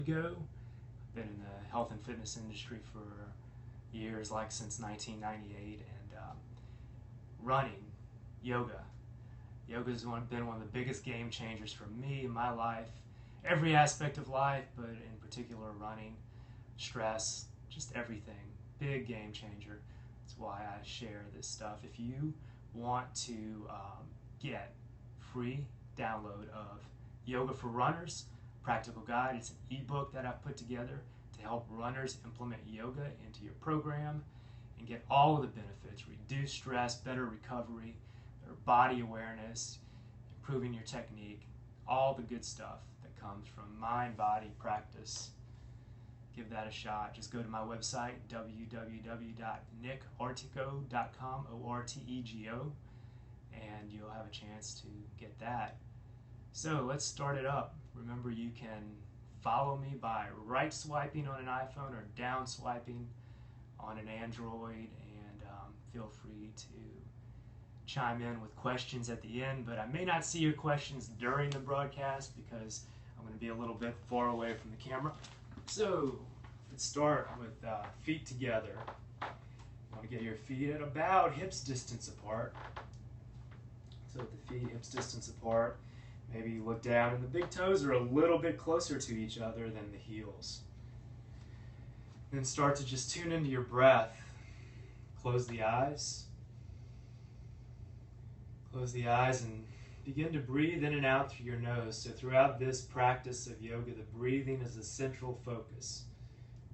ago. Been in the health and fitness industry for years, like since 1998, and running, yoga. Yoga's been one of the biggest game changers for me in my life, every aspect of life, but in particular running, stress, just everything. Big game changer. That's why I share this stuff. If you want to get free download of Yoga for Runners, Practical Guide, it's an ebook that I've put together to help runners implement yoga into your program and get all of the benefits: reduce stress, better recovery, better body awareness, improving your technique, all the good stuff that comes from mind body practice. Give that a shot. Just go to my website, www.nickartigo.com, O-R-T-E-G-O, and you'll have a chance to get that. So let's start it up. Remember, you can follow me by right swiping on an iPhone or down swiping on an Android, and feel free to chime in with questions at the end, but I may not see your questions during the broadcast because I'm going to be a little bit far away from the camera. So let's start with feet together. You want to get your feet at about hips distance apart. So with the feet hips distance apart, maybe you look down and the big toes are a little bit closer to each other than the heels. Then start to just tune into your breath. Close the eyes. Close the eyes and begin to breathe in and out through your nose. So throughout this practice of yoga, the breathing is the central focus.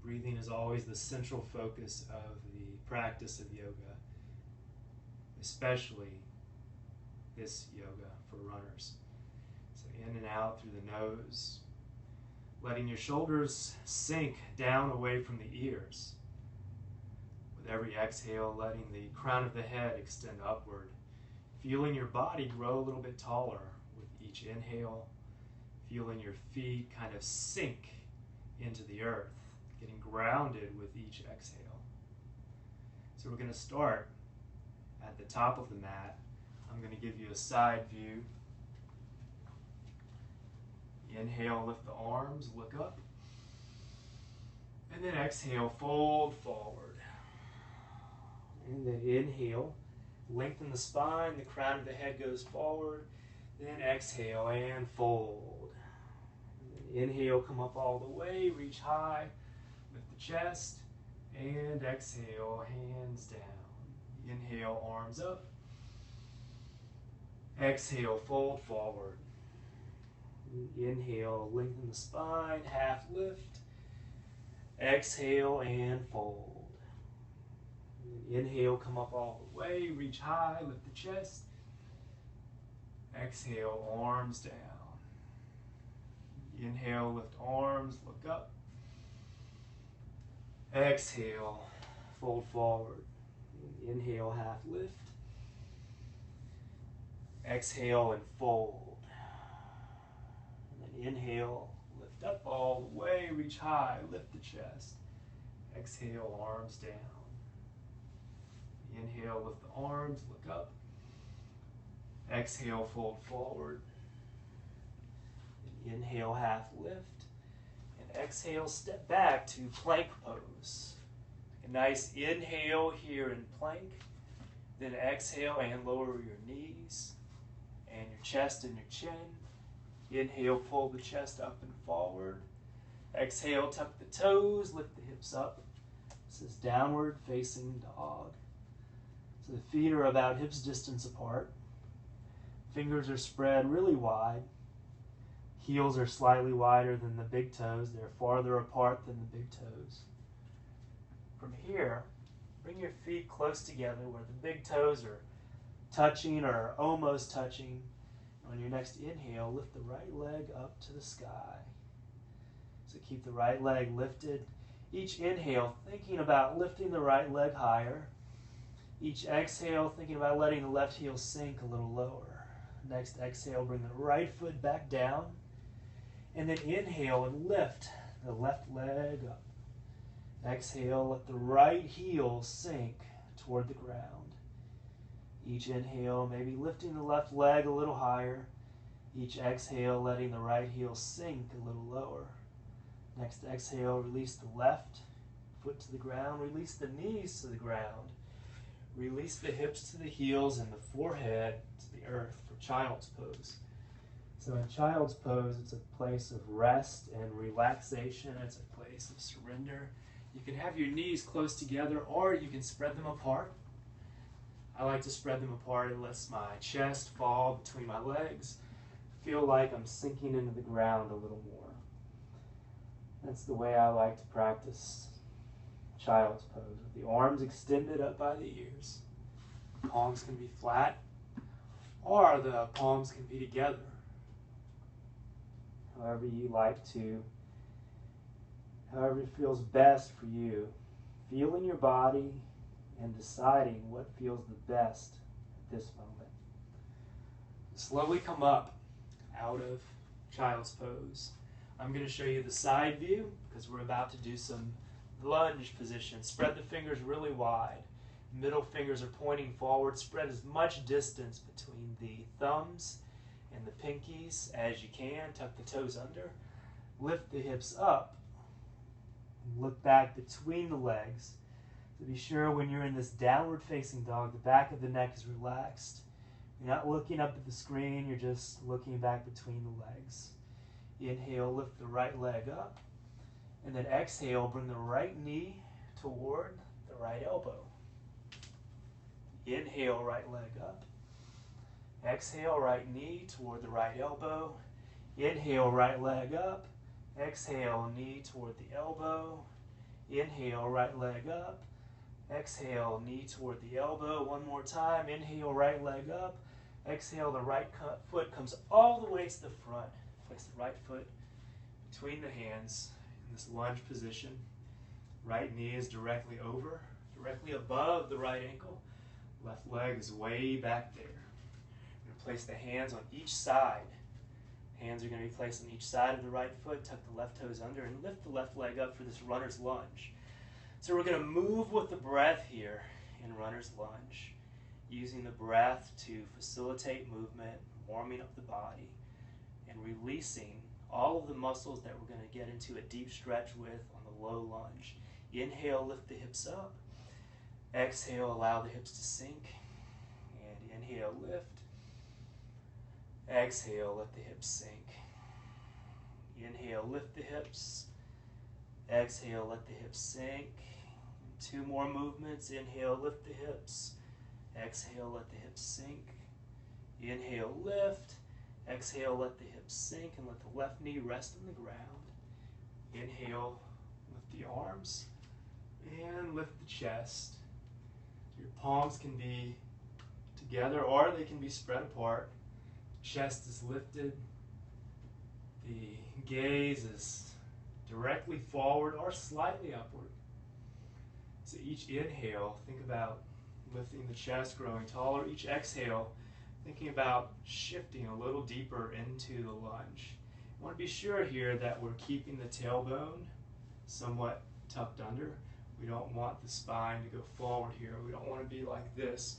Breathing is always the central focus of the practice of yoga, especially this yoga for runners. So in and out through the nose, letting your shoulders sink down away from the ears. With every exhale, letting the crown of the head extend upward. Feeling your body grow a little bit taller with each inhale. Feeling your feet kind of sink into the earth, getting grounded with each exhale. So we're going to start at the top of the mat. I'm going to give you a side view. Inhale, lift the arms, look up. And then exhale, fold forward. And then inhale, lengthen the spine, the crown of the head goes forward. Then exhale and fold. And then inhale, come up all the way, reach high, lift the chest. And exhale, hands down. Inhale, arms up. Exhale, fold forward. Inhale, lengthen the spine, half lift. Exhale and fold. Inhale, come up all the way, reach high, lift the chest. Exhale, arms down. Inhale, lift arms, look up. Exhale, fold forward. Inhale, half lift. Exhale and fold. And then inhale, lift up all the way, reach high, lift the chest. Exhale, arms down. Inhale, lift the arms, look up. Exhale, fold forward. And inhale, half lift. And exhale, step back to plank pose. A nice inhale here in plank. Then exhale and lower your knees and your chest and your chin. Inhale, pull the chest up and forward. Exhale, tuck the toes, lift the hips up. This is downward facing dog. So the feet are about hips distance apart. Fingers are spread really wide. Heels are slightly wider than the big toes. They're farther apart than the big toes. From here, bring your feet close together where the big toes are touching or almost touching. On your next inhale, lift the right leg up to the sky. So keep the right leg lifted. Each inhale, thinking about lifting the right leg higher. Each exhale, thinking about letting the left heel sink a little lower. Next exhale, bring the right foot back down. And then inhale and lift the left leg up. Exhale, let the right heel sink toward the ground. Each inhale, maybe lifting the left leg a little higher. Each exhale, letting the right heel sink a little lower. Next exhale, release the left foot to the ground. Release the knees to the ground. Release the hips to the heels and the forehead to the earth for child's pose. So in child's pose, it's a place of rest and relaxation. It's a place of surrender. You can have your knees close together, or you can spread them apart. I like to spread them apart. It lets my chest fall between my legs. Feel like I'm sinking into the ground a little more. That's the way I like to practice child's pose, with the arms extended up by the ears. Palms can be flat, or the palms can be together. However you like to, however it feels best for you. Feeling your body and deciding what feels the best at this moment. Slowly come up out of child's pose. I'm going to show you the side view because we're about to do some lunge position. Spread the fingers really wide. Middle fingers are pointing forward. Spread as much distance between the thumbs and the pinkies as you can. Tuck the toes under. Lift the hips up. And look back between the legs. To be sure, when you're in this downward facing dog, the back of the neck is relaxed. You're not looking up at the screen, you're just looking back between the legs. Inhale, lift the right leg up. And then exhale, bring the right knee toward the right elbow. Inhale, right leg up. Exhale, right knee toward the right elbow. Inhale, right leg up. Exhale, knee toward the elbow. Inhale, right leg up. Exhale, knee toward the elbow. One more time. Inhale, right leg up. Exhale, the right foot comes all the way to the front. Place the right foot between the hands in this lunge position. Right knee is directly above the right ankle. Left leg is way back there. We're going to place the hands on each side. Hands are going to be placed on each side of the right foot. Tuck the left toes under and lift the left leg up for this runner's lunge. So we're going to move with the breath here in runner's lunge, using the breath to facilitate movement, warming up the body, and releasing all of the muscles that we're going to get into a deep stretch with on the low lunge. Inhale, lift the hips up. Exhale, allow the hips to sink. And inhale, lift. Exhale, let the hips sink. Inhale, lift the hips. Exhale, let the hips sink. 2 more movements. Inhale, lift the hips. Exhale, let the hips sink. Inhale, lift. Exhale, let the hips sink and let the left knee rest on the ground. Inhale, lift the arms and lift the chest. Your palms can be together or they can be spread apart. Chest is lifted. The gaze is directly forward or slightly upward. So each inhale, think about lifting the chest, growing taller. Each exhale, thinking about shifting a little deeper into the lunge. I want to be sure here that we're keeping the tailbone somewhat tucked under. We don't want the spine to go forward here. We don't want to be like this.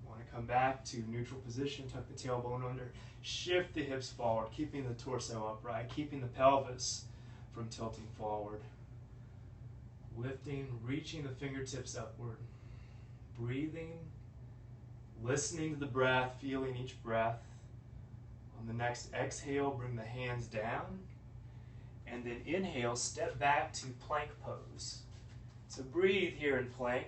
We want to come back to neutral position, tuck the tailbone under, shift the hips forward, keeping the torso upright, keeping the pelvis from tilting forward. Lifting, reaching the fingertips upward. Breathing, listening to the breath, feeling each breath. On the next exhale, bring the hands down. And then inhale, step back to plank pose. So breathe here in plank.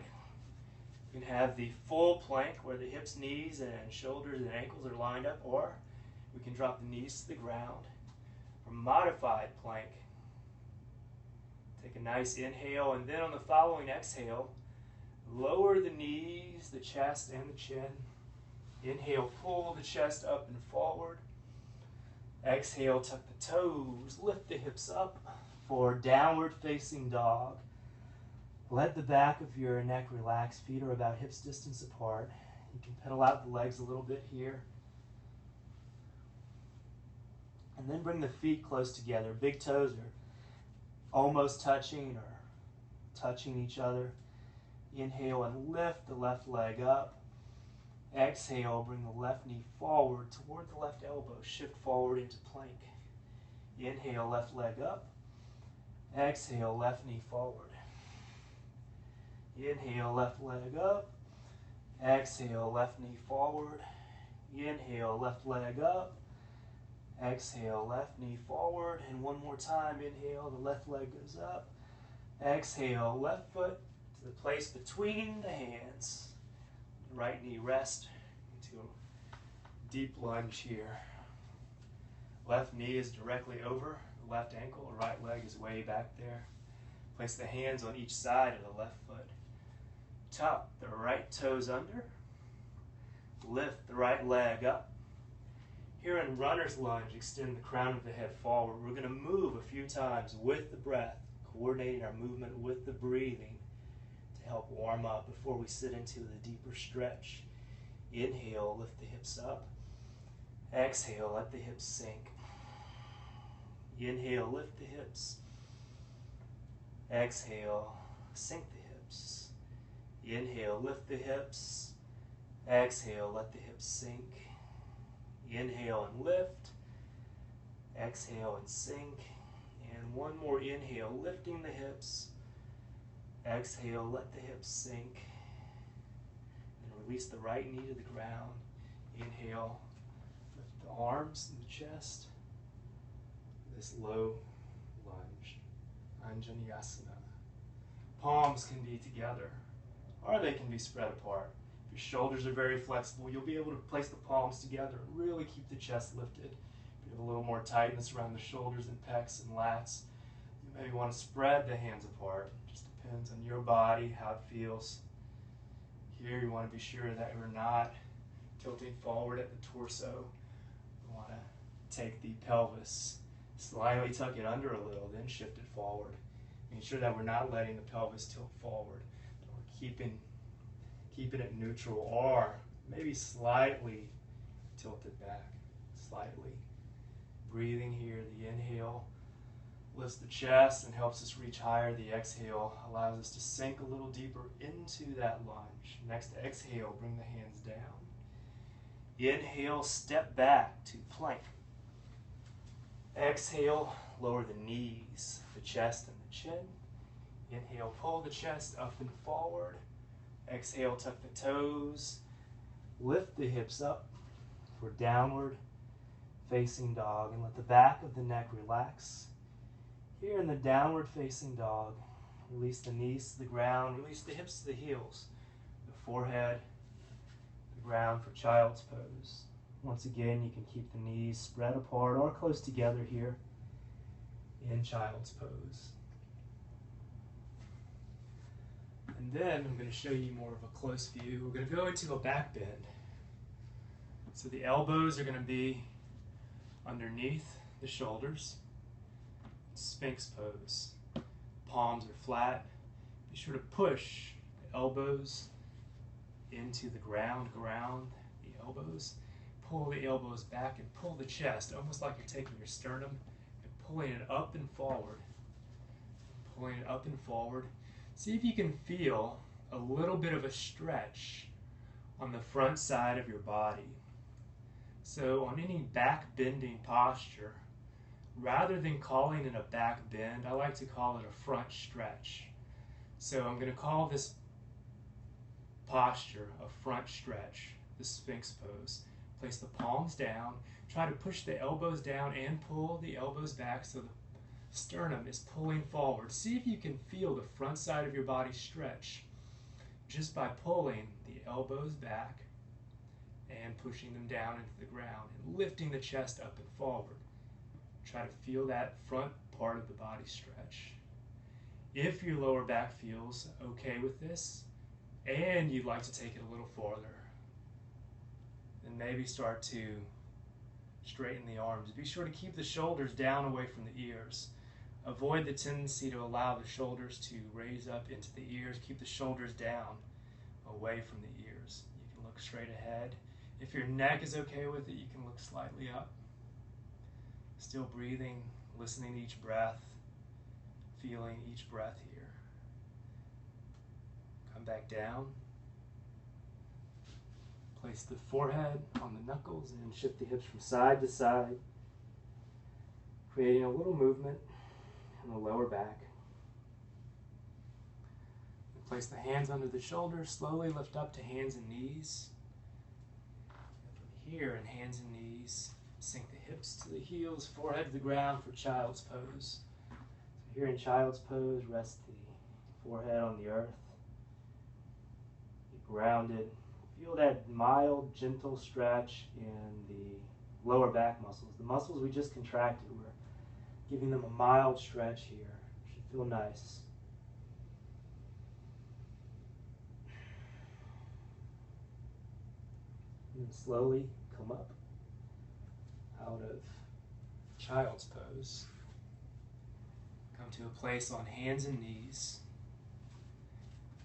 You can have the full plank where the hips, knees, and shoulders and ankles are lined up, or we can drop the knees to the ground. Or modified plank. Take a nice inhale, and then on the following exhale, lower the knees, the chest, and the chin. Inhale, pull the chest up and forward. Exhale, tuck the toes, lift the hips up for downward facing dog. Let the back of your neck relax. Feet are about hips distance apart. You can pedal out the legs a little bit here. And then bring the feet close together. Big toes are almost touching or touching each other. Inhale and lift the left leg up. Exhale, bring the left knee forward toward the left elbow. Shift forward into plank. Inhale, left leg up. Exhale, left knee forward. Inhale, left leg up. Exhale, left knee forward. Inhale, left leg up. Exhale, left knee forward. And one more time, inhale, the left leg goes up. Exhale, left foot to the place between the hands. Right knee rest into a deep lunge here. Left knee is directly over the left ankle. The right leg is way back there. Place the hands on each side of the left foot. Tuck the right toes under. Lift the right leg up. Here in runner's lunge, extend the crown of the head forward. We're going to move a few times with the breath, coordinating our movement with the breathing to help warm up before we sit into the deeper stretch. Inhale, lift the hips up. Exhale, let the hips sink. Inhale, lift the hips. Exhale, sink the hips. Inhale, lift the hips. Exhale, let the hips sink. Inhale and lift. Exhale and sink. And one more inhale, lifting the hips. Exhale, let the hips sink. And release the right knee to the ground. Inhale, lift the arms and the chest. This low lunge, Anjaneyasana. Palms can be together, or they can be spread apart. If your shoulders are very flexible, you'll be able to place the palms together and really keep the chest lifted. If you have a little more tightness around the shoulders and pecs and lats, you maybe want to spread the hands apart. It just depends on your body, how it feels. Here you want to be sure that you're not tilting forward at the torso. You want to take the pelvis, slightly tuck it under a little, then shift it forward. Making sure that we're not letting the pelvis tilt forward. We're keeping it neutral, or maybe slightly tilted back, slightly. Breathing here, the inhale lifts the chest and helps us reach higher. The exhale allows us to sink a little deeper into that lunge. Next exhale, bring the hands down. Inhale, step back to plank. Exhale, lower the knees, the chest and the chin. Inhale, pull the chest up and forward. Exhale, tuck the toes. Lift the hips up for downward facing dog and let the back of the neck relax. Here in the downward facing dog, release the knees to the ground, release the hips to the heels, the forehead, the ground for child's pose. Once again, you can keep the knees spread apart or close together here in child's pose. And then I'm going to show you more of a close view. We're going to go into a back bend. So the elbows are going to be underneath the shoulders. Sphinx pose. Palms are flat. Be sure to push the elbows into the ground, the elbows. Pull the elbows back and pull the chest, almost like you're taking your sternum and pulling it up and forward. Pulling it up and forward. See if you can feel a little bit of a stretch on the front side of your body. So on any back bending posture, rather than calling it a back bend, I like to call it a front stretch. So I'm going to call this posture a front stretch, the Sphinx pose. Place the palms down, try to push the elbows down and pull the elbows back so the sternum is pulling forward. See if you can feel the front side of your body stretch just by pulling the elbows back and pushing them down into the ground and lifting the chest up and forward. Try to feel that front part of the body stretch. If your lower back feels okay with this and you'd like to take it a little farther, then maybe start to straighten the arms. Be sure to keep the shoulders down away from the ears. Avoid the tendency to allow the shoulders to raise up into the ears. Keep the shoulders down away from the ears. You can look straight ahead. If your neck is okay with it, you can look slightly up. Still breathing, listening to each breath, feeling each breath here. Come back down. Place the forehead on the knuckles and shift the hips from side to side, creating a little movement and the lower back. Place the hands under the shoulders, slowly lift up to hands and knees. From here in hands and knees, sink the hips to the heels, forehead to the ground for child's pose. So here in child's pose, rest the forehead on the earth. Be grounded. Feel that mild, gentle stretch in the lower back muscles. The muscles we just contracted, we're giving them a mild stretch here. Should feel nice. And slowly come up out of child's pose. Come to a place on hands and knees.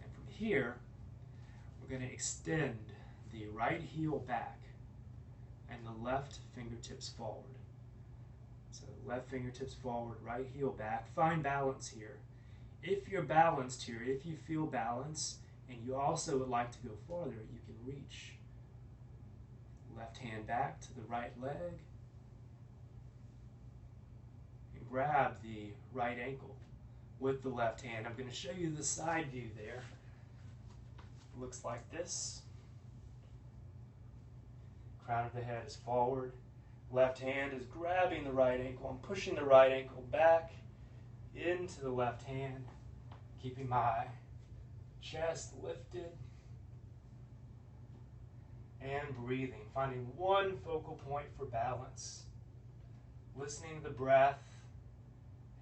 And from here, we're going to extend the right heel back and the left fingertips forward. So left fingertips forward, right heel back. Find balance here. If you're balanced here, if you feel balance, and you also would like to go farther, you can reach. Left hand back to the right leg and grab the right ankle with the left hand. I'm going to show you the side view there. It looks like this. Crown of the head is forward. Left hand is grabbing the right ankle. I'm pushing the right ankle back into the left hand, keeping my chest lifted. And breathing, finding one focal point for balance. Listening to the breath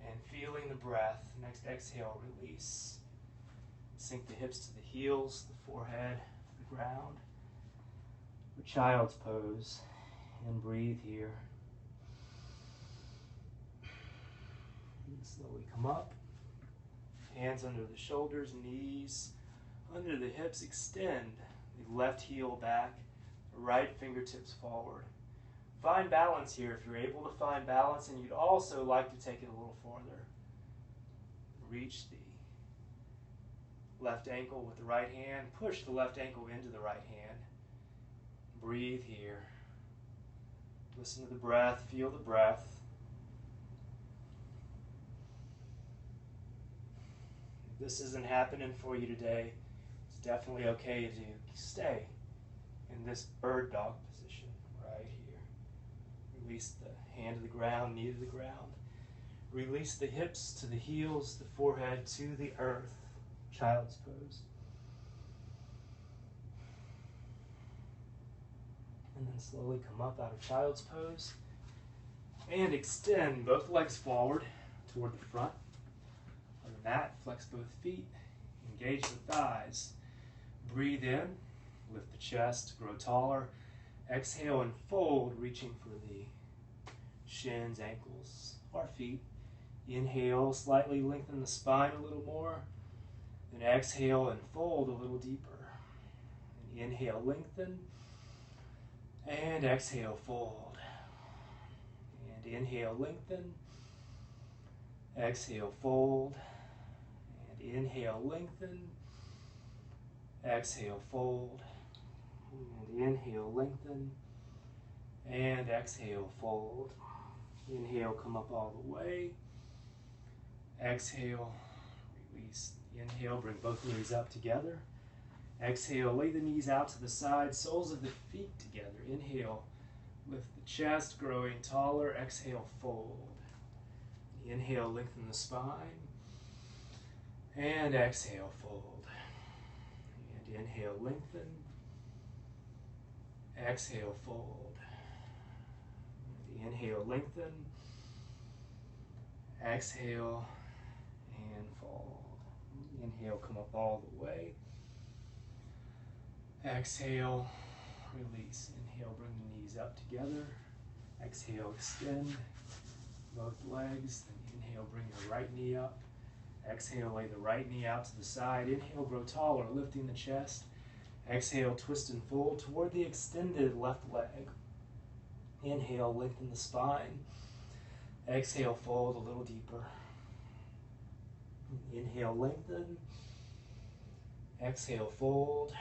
and feeling the breath. Next exhale, release. Sink the hips to the heels, the forehead to the ground. For child's pose. And breathe here. And slowly come up. Hands under the shoulders, knees under the hips. Extend the left heel back. Right fingertips forward. Find balance here if you're able to find balance, and you'd also like to take it a little farther. Reach the left ankle with the right hand. Push the left ankle into the right hand. Breathe here. Listen to the breath. Feel the breath. If this isn't happening for you today, it's definitely okay to stay in this bird dog position right here. Release the hand to the ground, knee to the ground. Release the hips to the heels, the forehead to the earth. Child's pose. And then slowly come up out of child's pose and extend both legs forward toward the front of the mat. Flex both feet. Engage the thighs. Breathe in. Lift the chest, grow taller. Exhale and fold, reaching for the shins, ankles, or feet. Inhale, slightly lengthen the spine a little more. Then exhale and fold a little deeper. And inhale, lengthen. And exhale, fold. And inhale, lengthen. Exhale, fold. And inhale, lengthen. Exhale, fold. And inhale, lengthen. And exhale, fold. Inhale, come up all the way. Exhale, release. Inhale, bring both knees up together. Exhale, lay the knees out to the side, soles of the feet together. Inhale, lift the chest, growing taller. Exhale, fold. Inhale, lengthen the spine. And exhale, fold. And inhale, lengthen. Exhale, fold. Inhale, lengthen. Exhale, and fold. Inhale, come up all the way. Exhale, release. Inhale, bring the knees up together. Exhale, extend both legs. Then inhale, bring your right knee up. Exhale, lay the right knee out to the side. Inhale, grow taller, lifting the chest. Exhale, twist and fold toward the extended left leg. Inhale, lengthen the spine. Exhale, fold a little deeper. Inhale, lengthen. Exhale, fold.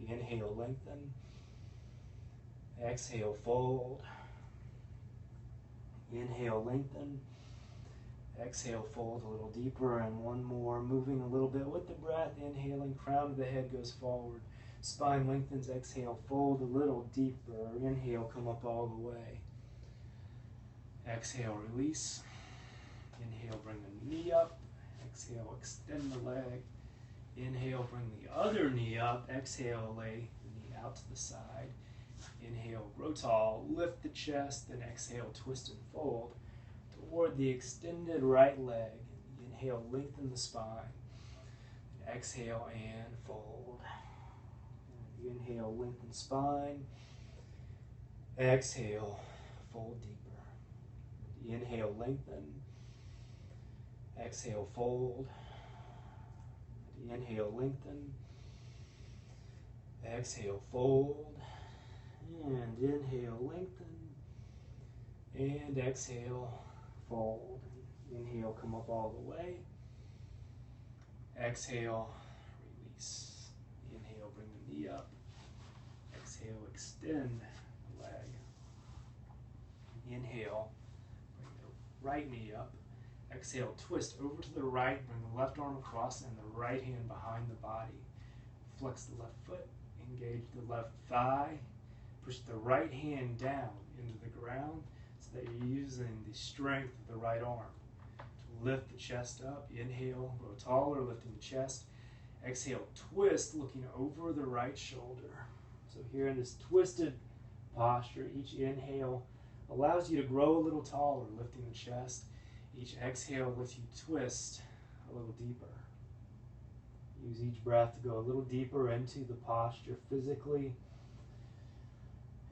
Inhale, lengthen. Exhale, fold. Inhale, lengthen. Exhale, fold a little deeper, and one more, moving a little bit with the breath. Inhaling, crown of the head goes forward. Spine lengthens. Exhale, fold a little deeper. Inhale, come up all the way. Exhale, release. Inhale, bring the knee up. Exhale, extend the leg. Inhale, bring the other knee up. Exhale, lay the knee out to the side. Inhale, grow tall, lift the chest, then exhale, twist and fold toward the extended right leg. Inhale, lengthen the spine. Exhale and fold. Inhale, lengthen spine. Exhale, fold deeper. Inhale, lengthen. Exhale, fold. Inhale, lengthen. Exhale, fold. And inhale, lengthen. And exhale, fold. Inhale, come up all the way. Exhale, release. Inhale, bring the knee up. Exhale, extend the leg. Inhale, bring the right knee up. Exhale, twist over to the right, bring the left arm across and the right hand behind the body. Flex the left foot, engage the left thigh. Push the right hand down into the ground so that you're using the strength of the right arm to lift the chest up. Inhale, grow taller, lifting the chest. Exhale, twist, looking over the right shoulder. So here in this twisted posture, each inhale allows you to grow a little taller, lifting the chest. Each exhale lets you twist a little deeper. Use each breath to go a little deeper into the posture physically.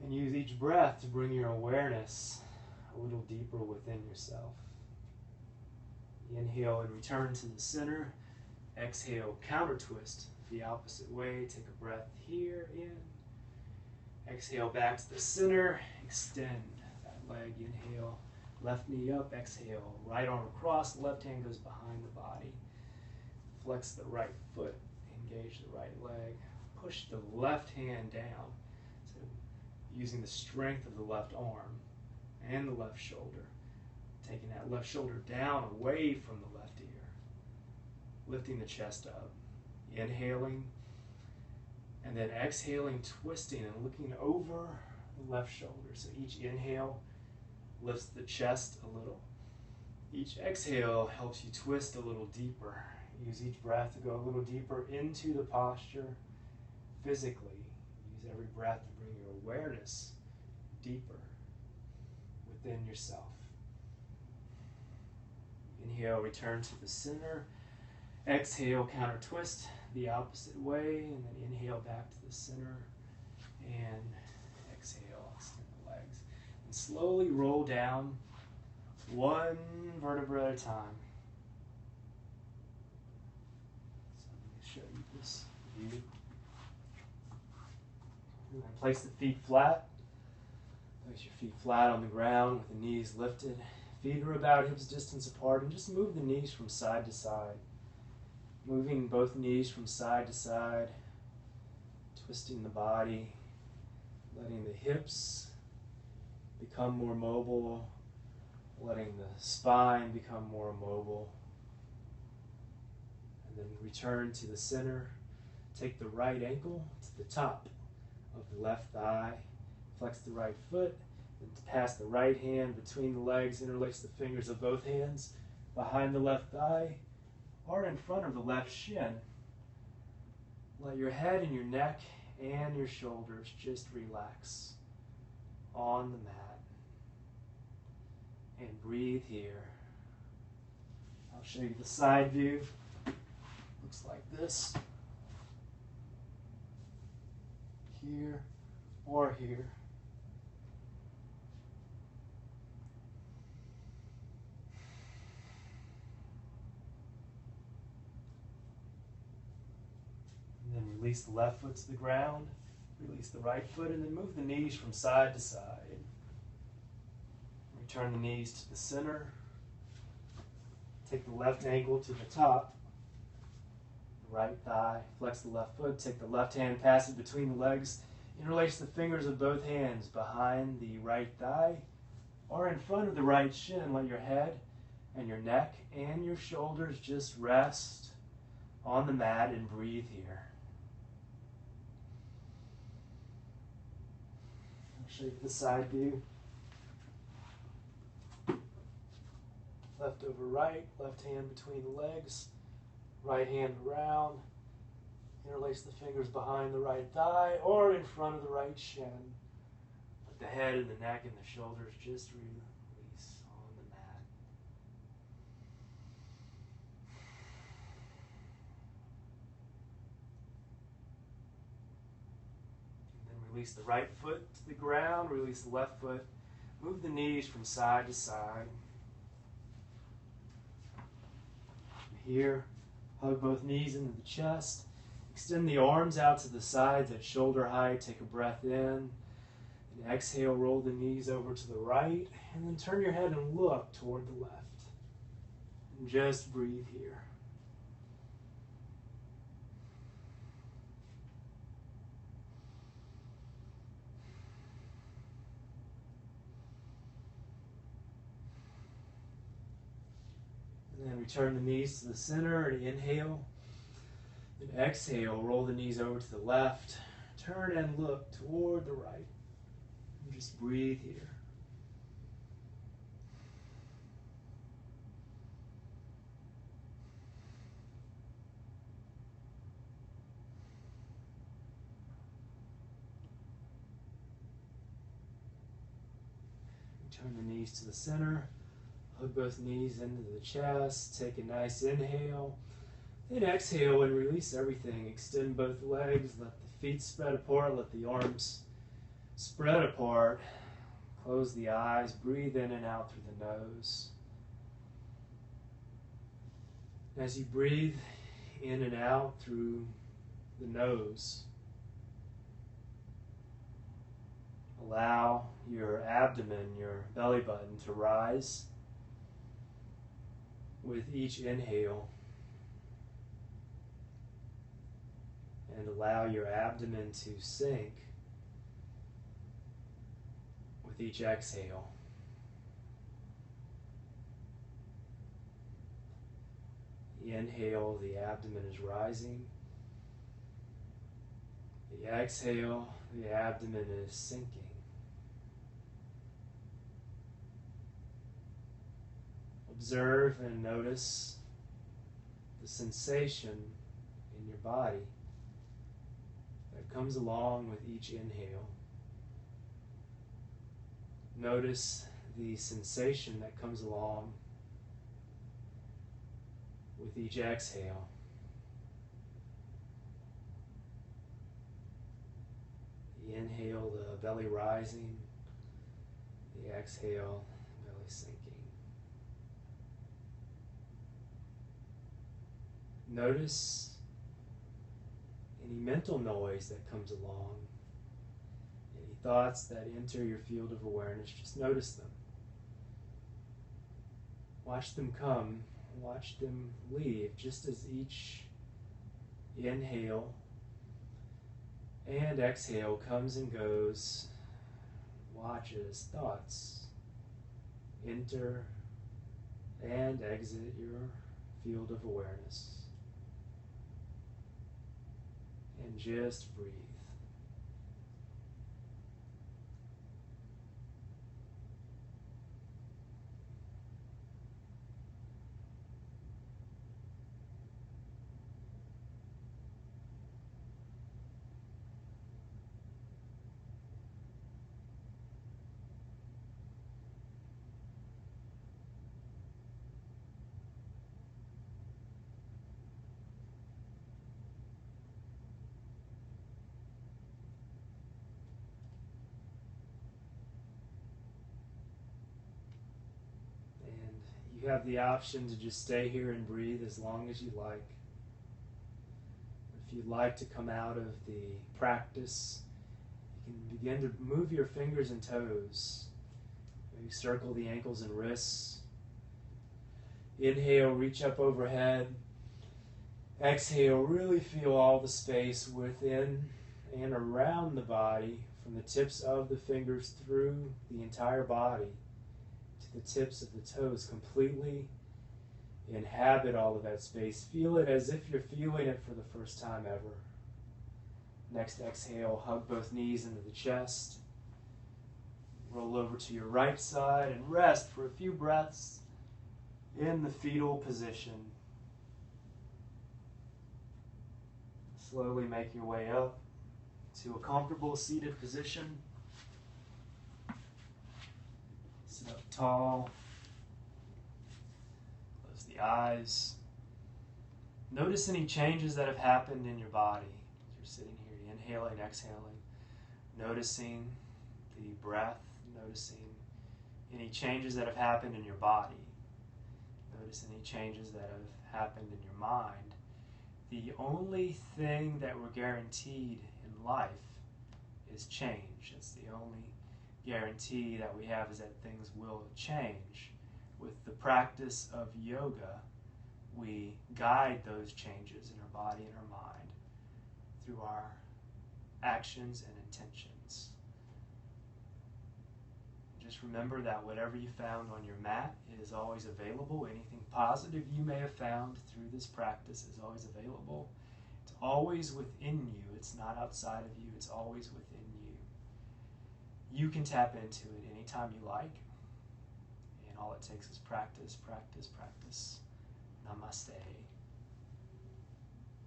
And use each breath to bring your awareness a little deeper within yourself. Inhale and return to the center. Exhale, counter twist the opposite way. Take a breath here in. Exhale, back to the center. Extend that leg. Inhale, left knee up. Exhale, right arm across. Left hand goes behind the body. Flex the right foot. Engage the right leg. Push the left hand down. Using the strength of the left arm and the left shoulder. Taking that left shoulder down away from the left ear. Lifting the chest up. Inhaling. And then exhaling, twisting and looking over the left shoulder. So each inhale lifts the chest a little. Each exhale helps you twist a little deeper. Use each breath to go a little deeper into the posture physically. Use every breath to bring your awareness deeper within yourself. Inhale, return to the center. Exhale, counter twist the opposite way, and then inhale back to the center. And exhale, extend the legs. And slowly roll down one vertebra at a time. So I'm going to show you this view. And then place the feet flat. Place your feet flat on the ground with the knees lifted. Feet are about hips distance apart, and just move the knees from side to side. Moving both knees from side to side, twisting the body, letting the hips become more mobile, letting the spine become more mobile. And then return to the center. Take the right ankle to the top of the left thigh. Flex the right foot. And pass the right hand between the legs. Interlace the fingers of both hands behind the left thigh or in front of the left shin. Let your head and your neck and your shoulders just relax on the mat. And breathe here. I'll show you the side view. Looks like this. Here or here. And then release the left foot to the ground. Release the right foot, and then move the knees from side to side. Return the knees to the center. Take the left ankle to the top. The right thigh. Flex the left foot. Take the left hand, pass it between the legs. Interlace the fingers of both hands behind the right thigh or in front of the right shin. Let your head And your neck and your shoulders just rest on the mat and breathe here. I'll show you the side view. Left over right, left hand between the legs, right hand around. Interlace the fingers behind the right thigh or in front of the right shin. Let the head and the neck and the shoulders just release on the mat. And then release the right foot to the ground, release the left foot. Move the knees from side to side. Here, hug both knees into the chest. Extend the arms out to the sides at shoulder height. Take a breath in. And exhale, roll the knees over to the right. And then turn your head and look toward the left. And just breathe here. And then return the knees to the center and inhale. And exhale, roll the knees over to the left. Turn and look toward the right. And just breathe here. Turn the knees to the center. Hug both knees into the chest. Take a nice inhale. Then exhale and release everything. Extend both legs. Let the feet spread apart. Let the arms spread apart. Close the eyes. Breathe in and out through the nose. As you breathe in and out through the nose, allow your abdomen, your belly button to rise with each inhale. And allow your abdomen to sink with each exhale. The inhale, the abdomen is rising. The exhale, the abdomen is sinking. Observe and notice the sensation in your body that comes along with each inhale. Notice the sensation that comes along with each exhale. The inhale, the belly rising. The exhale, belly sinking. Notice any mental noise that comes along, any thoughts that enter your field of awareness. Just notice them. Watch them come, watch them leave, just as each inhale and exhale comes and goes. Watch as thoughts enter and exit your field of awareness. And just breathe. You have the option to just stay here and breathe as long as you like. If you'd like to come out of the practice, you can begin to move your fingers and toes. Maybe circle the ankles and wrists. Inhale, reach up overhead. Exhale, really feel all the space within and around the body, from the tips of the fingers through the entire body, the tips of the toes, completely Inhabit all of that space. Feel it as if you're feeling it for the first time ever. Next exhale, hug both knees into the chest. Roll over to your right side and rest for a few breaths in the fetal position. Slowly make your way up to a comfortable seated position. Sit up tall. Close the eyes. Notice any changes that have happened in your body as you're sitting here, inhaling, exhaling. Noticing the breath, noticing any changes that have happened in your body. Notice any changes that have happened in your mind. The only thing that we're guaranteed in life is change. It's the only guarantee that we have, is that things will change. With the practice of yoga, we guide those changes in our body and our mind through our actions and intentions. Just remember that whatever you found on your mat is always available. Anything positive you may have found through this practice is always available. It's always within you. It's not outside of you. It's always within you. You can tap into it anytime you like. And all it takes is practice, practice, practice. Namaste.